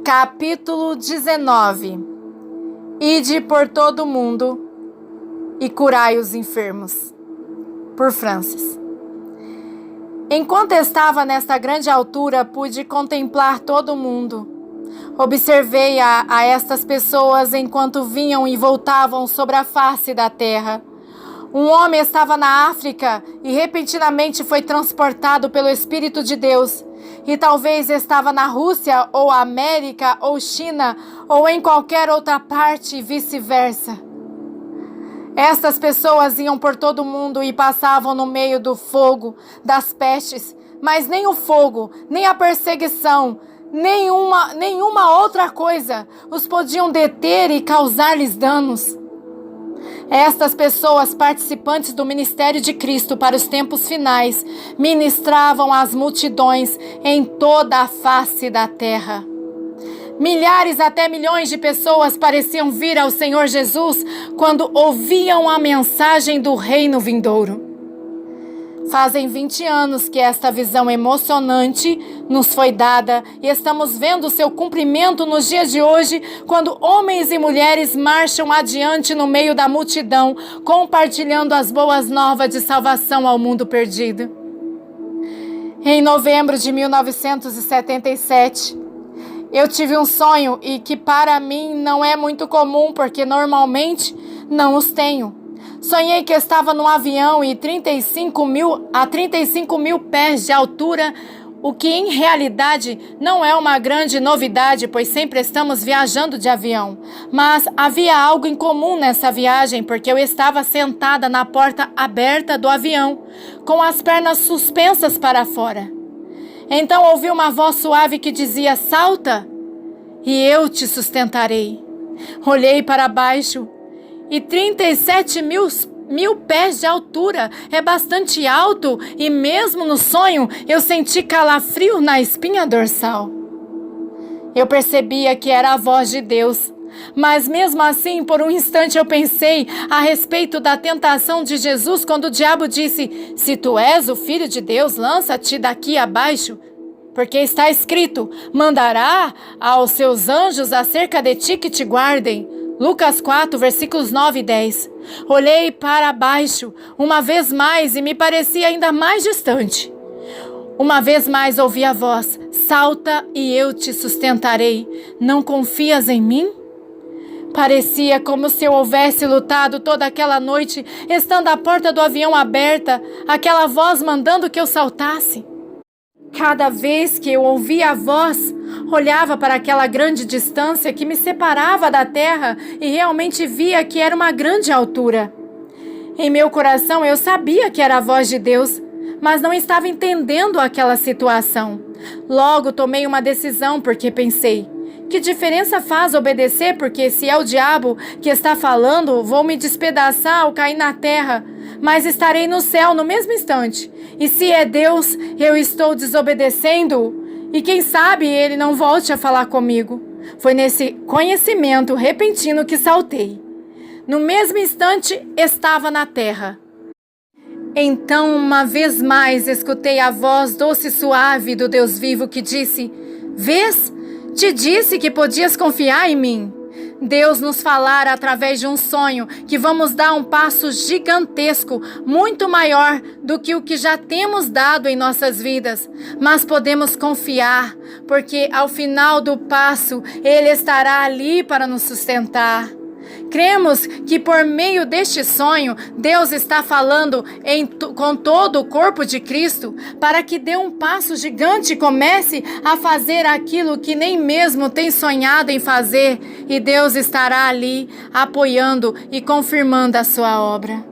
Capítulo 19. Ide por todo o mundo e curai os enfermos. Por Francis. Enquanto estava nesta grande altura, pude contemplar todo o mundo. Observei a estas pessoas enquanto vinham e voltavam sobre a face da terra. Um homem estava na África e repentinamente foi transportado pelo Espírito de Deus. E talvez estava na Rússia, ou América, ou China, ou em qualquer outra parte e vice-versa. Estas pessoas iam por todo o mundo e passavam no meio do fogo, das pestes, mas nem o fogo, nem a perseguição, nenhuma outra coisa os podiam deter e causar-lhes danos. Estas pessoas, participantes do ministério de Cristo para os tempos finais, ministravam às multidões em toda a face da terra. Milhares até milhões de pessoas pareciam vir ao Senhor Jesus quando ouviam a mensagem do reino vindouro. Fazem 20 anos que esta visão emocionante nos foi dada e estamos vendo seu cumprimento nos dias de hoje, quando homens e mulheres marcham adiante no meio da multidão, compartilhando as boas novas de salvação ao mundo perdido. Em novembro de 1977, eu tive um sonho e que para mim não é muito comum, porque normalmente não os tenho. Sonhei que estava num avião a 35 mil pés de altura, o que em realidade não é uma grande novidade, pois sempre estamos viajando de avião. Mas havia algo em comum nessa viagem, porque eu estava sentada na porta aberta do avião, com as pernas suspensas para fora. Então ouvi uma voz suave que dizia: "Salta, e eu te sustentarei." Olhei para baixo e 37 mil pés de altura é bastante alto, e mesmo no sonho eu senti calafrio na espinha dorsal. Eu percebia que era a voz de Deus, mas mesmo assim por um instante eu pensei a respeito da tentação de Jesus quando o diabo disse: "Se tu és o Filho de Deus, lança-te daqui abaixo, porque está escrito, mandará aos seus anjos acerca de ti que te guardem." Lucas 4, versículos 9 e 10. Olhei para baixo uma vez mais e me parecia ainda mais distante. Uma vez mais ouvi a voz: "Salta e eu te sustentarei. Não confias em mim?" Parecia como se eu houvesse lutado toda aquela noite, estando a porta do avião aberta, aquela voz mandando que eu saltasse. Cada vez que eu ouvia a voz, olhava para aquela grande distância que me separava da terra e realmente via que era uma grande altura. Em meu coração eu sabia que era a voz de Deus, mas não estava entendendo aquela situação. Logo tomei uma decisão, porque pensei: que diferença faz obedecer, porque se é o diabo que está falando, vou me despedaçar ao cair na terra, mas estarei no céu no mesmo instante. E se é Deus, eu estou desobedecendo, e quem sabe ele não volte a falar comigo. Foi nesse conhecimento repentino que saltei. No mesmo instante, estava na terra. Então, uma vez mais, escutei a voz doce e suave do Deus vivo que disse: "Vês? Te disse que podias confiar em mim." Deus nos falara através de um sonho que vamos dar um passo gigantesco, muito maior do que o que já temos dado em nossas vidas. Mas podemos confiar, porque ao final do passo, Ele estará ali para nos sustentar. Cremos que por meio deste sonho, Deus está falando com todo o corpo de Cristo, para que dê um passo gigante e comece a fazer aquilo que nem mesmo tem sonhado em fazer, e Deus estará ali apoiando e confirmando a sua obra.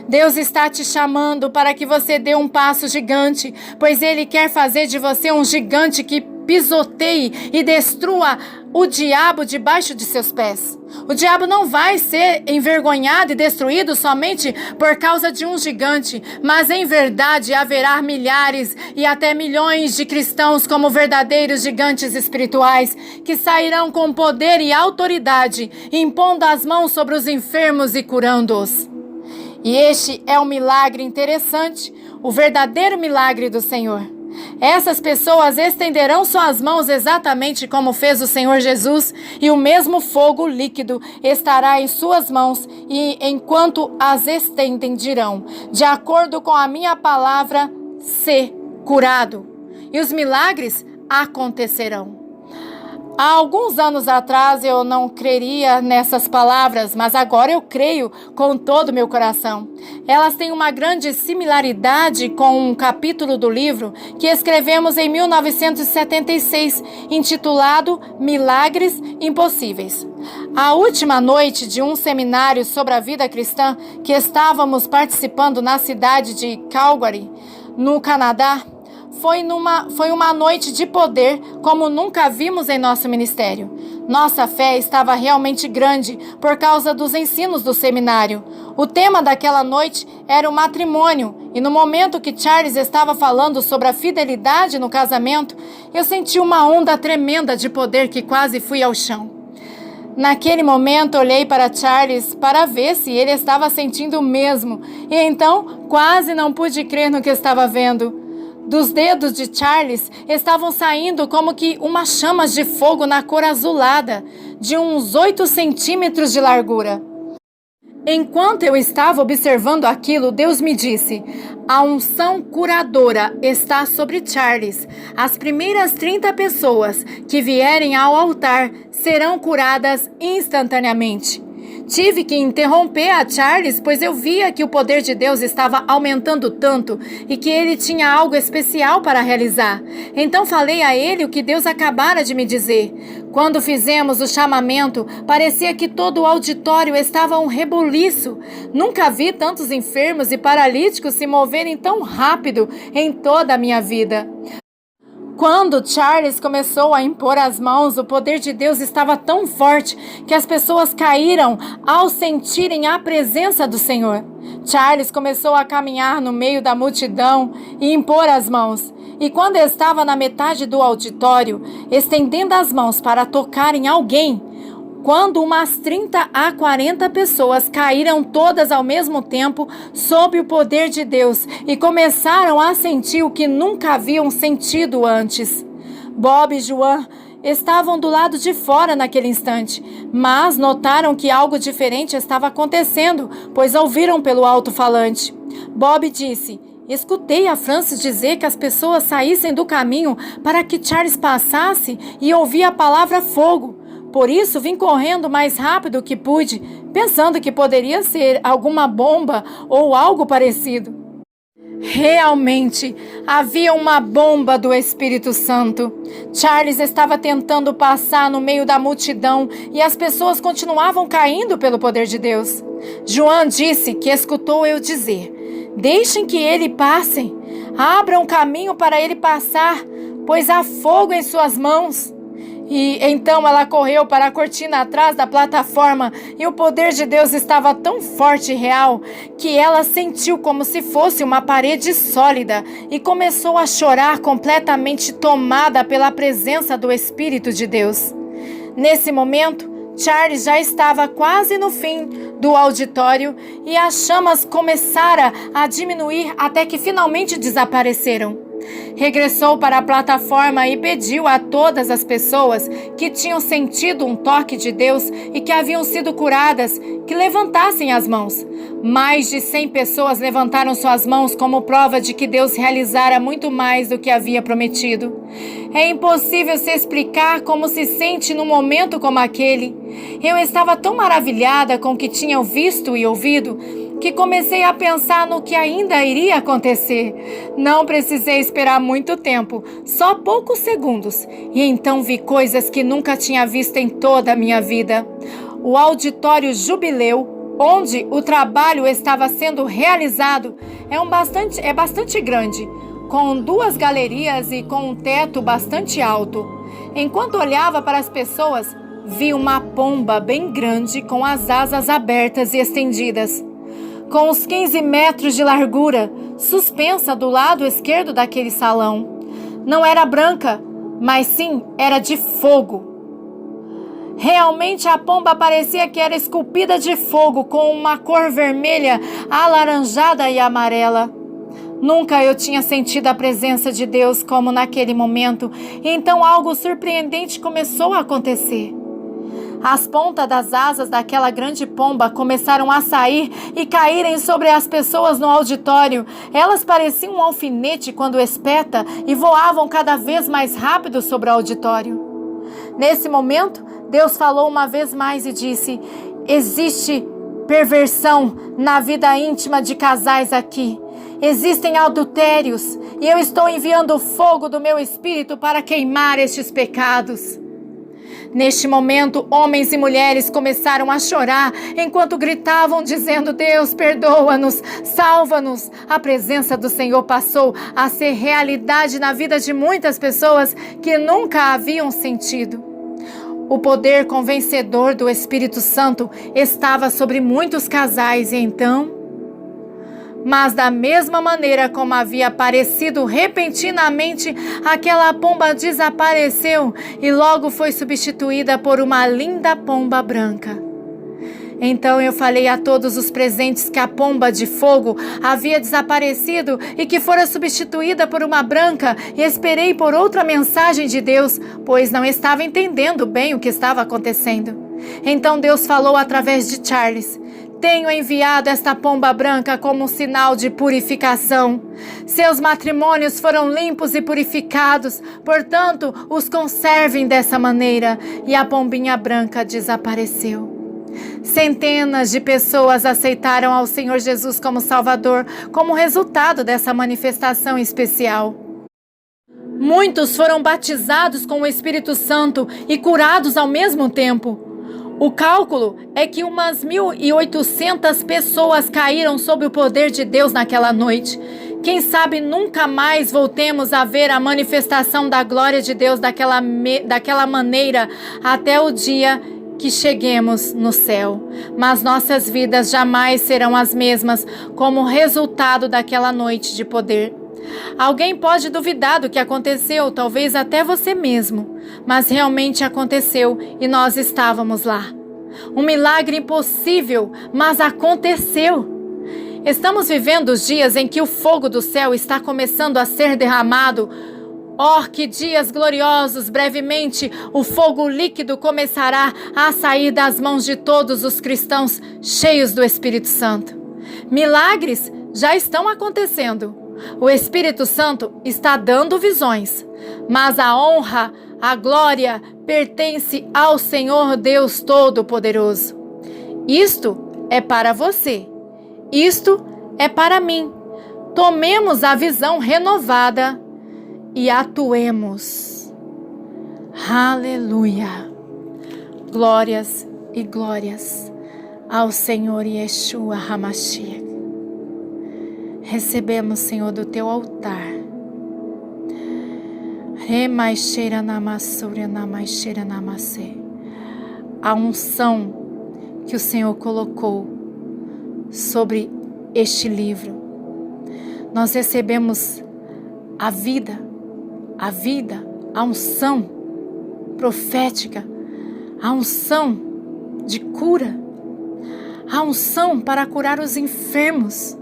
Deus está te chamando para que você dê um passo gigante, pois Ele quer fazer de você um gigante que pisoteie e destrua o diabo debaixo de seus pés. O diabo não vai ser envergonhado e destruído somente por causa de um gigante, mas em verdade haverá milhares e até milhões de cristãos como verdadeiros gigantes espirituais, que sairão com poder e autoridade, impondo as mãos sobre os enfermos e curando-os. E este é um milagre interessante, o verdadeiro milagre do Senhor. Essas pessoas estenderão suas mãos exatamente como fez o Senhor Jesus, e o mesmo fogo líquido estará em suas mãos, e enquanto as estendem dirão, de acordo com a minha palavra, ser curado. E os milagres acontecerão. Há alguns anos atrás eu não creria nessas palavras, mas agora eu creio com todo o meu coração. Elas têm uma grande similaridade com um capítulo do livro que escrevemos em 1976, intitulado Milagres Impossíveis. A última noite de um seminário sobre a vida cristã que estávamos participando na cidade de Calgary, no Canadá, foi uma noite de poder como nunca vimos em nosso ministério. Nossa fé estava realmente grande por causa dos ensinos do seminário. O tema daquela noite era o matrimônio, e no momento que Charles estava falando sobre a fidelidade no casamento, eu senti uma onda tremenda de poder que quase fui ao chão. Naquele momento, olhei para Charles para ver se ele estava sentindo o mesmo, e então quase não pude crer no que estava vendo. Dos dedos de Charles estavam saindo como que umas chamas de fogo na cor azulada, de uns 8 centímetros de largura. Enquanto eu estava observando aquilo, Deus me disse: a unção curadora está sobre Charles. As primeiras 30 pessoas que vierem ao altar serão curadas instantaneamente. Tive que interromper a Charles, pois eu via que o poder de Deus estava aumentando tanto e que ele tinha algo especial para realizar. Então falei a ele o que Deus acabara de me dizer. Quando fizemos o chamamento, parecia que todo o auditório estava um rebuliço. Nunca vi tantos enfermos e paralíticos se moverem tão rápido em toda a minha vida. Quando Charles começou a impor as mãos, o poder de Deus estava tão forte que as pessoas caíram ao sentirem a presença do Senhor. Charles começou a caminhar no meio da multidão e impor as mãos. E quando estava na metade do auditório, estendendo as mãos para tocar em alguém, quando umas 30 a 40 pessoas caíram todas ao mesmo tempo sob o poder de Deus e começaram a sentir o que nunca haviam sentido antes. Bob e Joan estavam do lado de fora naquele instante, mas notaram que algo diferente estava acontecendo, pois ouviram pelo alto-falante. Bob disse: escutei a Frances dizer que as pessoas saíssem do caminho para que Charles passasse e ouvi a palavra fogo. Por isso, vim correndo o mais rápido que pude, pensando que poderia ser alguma bomba ou algo parecido. Realmente, havia uma bomba do Espírito Santo. Charles estava tentando passar no meio da multidão e as pessoas continuavam caindo pelo poder de Deus. Joan disse que escutou eu dizer: deixem que ele passe, abram caminho para ele passar, pois há fogo em suas mãos. E então ela correu para a cortina atrás da plataforma e o poder de Deus estava tão forte e real que ela sentiu como se fosse uma parede sólida e começou a chorar, completamente tomada pela presença do Espírito de Deus. Nesse momento, Charles já estava quase no fim do auditório e as chamas começaram a diminuir até que finalmente desapareceram. Regressou para a plataforma e pediu a todas as pessoas que tinham sentido um toque de Deus e que haviam sido curadas que levantassem as mãos. Mais de 100 pessoas levantaram suas mãos como prova de que Deus realizara muito mais do que havia prometido. É impossível se explicar como se sente num momento como aquele. Eu estava tão maravilhada com o que tinha visto e ouvido que comecei a pensar no que ainda iria acontecer. Não precisei esperar muito tempo, só poucos segundos, e então vi coisas que nunca tinha visto em toda a minha vida. O auditório Jubileu, onde o trabalho estava sendo realizado, é bastante grande, com 2 galerias e com um teto bastante alto. Enquanto olhava para as pessoas, vi uma pomba bem grande com as asas abertas e estendidas, com uns 15 metros de largura, suspensa do lado esquerdo daquele salão. Não era branca, mas sim era de fogo. Realmente a pomba parecia que era esculpida de fogo, com uma cor vermelha, alaranjada e amarela. Nunca eu tinha sentido a presença de Deus como naquele momento, e então algo surpreendente começou a acontecer. As pontas das asas daquela grande pomba começaram a sair e caírem sobre as pessoas no auditório. Elas pareciam um alfinete quando espeta e voavam cada vez mais rápido sobre o auditório. Nesse momento, Deus falou uma vez mais e disse: existe perversão na vida íntima de casais aqui. Existem adultérios e eu estou enviando o fogo do meu espírito para queimar estes pecados. Neste momento, homens e mulheres começaram a chorar enquanto gritavam dizendo: Deus, perdoa-nos, salva-nos. A presença do Senhor passou a ser realidade na vida de muitas pessoas que nunca haviam sentido. O poder convencedor do Espírito Santo estava sobre muitos casais e então... Mas da mesma maneira como havia aparecido repentinamente, aquela pomba desapareceu e logo foi substituída por uma linda pomba branca. Então eu falei a todos os presentes que a pomba de fogo havia desaparecido e que fora substituída por uma branca, e esperei por outra mensagem de Deus, pois não estava entendendo bem o que estava acontecendo. Então Deus falou através de Charles: tenho enviado esta pomba branca como um sinal de purificação. Seus matrimônios foram limpos e purificados, portanto, os conservem dessa maneira. E a pombinha branca desapareceu. Centenas de pessoas aceitaram ao Senhor Jesus como Salvador, como resultado dessa manifestação especial. Muitos foram batizados com o Espírito Santo e curados ao mesmo tempo. O cálculo é que umas 1.800 pessoas caíram sob o poder de Deus naquela noite. Quem sabe nunca mais voltemos a ver a manifestação da glória de Deus daquela maneira até o dia que cheguemos no céu. Mas nossas vidas jamais serão as mesmas como resultado daquela noite de poder. Alguém pode duvidar do que aconteceu, talvez até você mesmo, mas realmente aconteceu e nós estávamos lá. Um milagre impossível, mas aconteceu. Estamos vivendo os dias em que o fogo do céu está começando a ser derramado. Oh, que dias gloriosos! Brevemente, o fogo líquido começará a sair das mãos de todos os cristãos cheios do Espírito Santo. Milagres já estão acontecendo. O Espírito Santo está dando visões, mas a honra, a glória pertence ao Senhor Deus Todo-Poderoso. Isto é para você, isto é para mim. Tomemos a visão renovada e atuemos. Aleluia! Glórias e glórias ao Senhor Yeshua HaMashiach. Recebemos, Senhor, do teu altar. A unção que o Senhor colocou sobre este livro. Nós recebemos a vida, a unção profética, a unção de cura, a unção para curar os enfermos.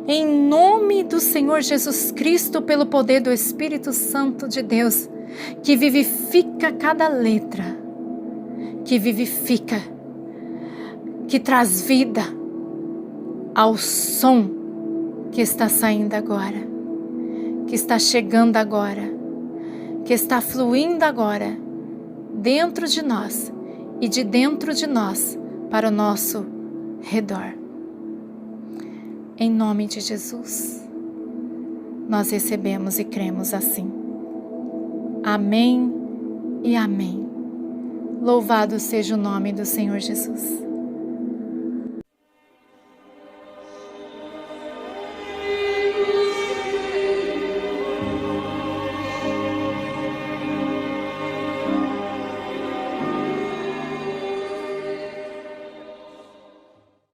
Em nome do Senhor Jesus Cristo, pelo poder do Espírito Santo de Deus, que vivifica cada letra, que vivifica, que traz vida ao som que está saindo agora, que está chegando agora, que está fluindo agora, dentro de nós e de dentro de nós para o nosso redor. Em nome de Jesus, nós recebemos e cremos assim. Amém e amém. Louvado seja o nome do Senhor Jesus.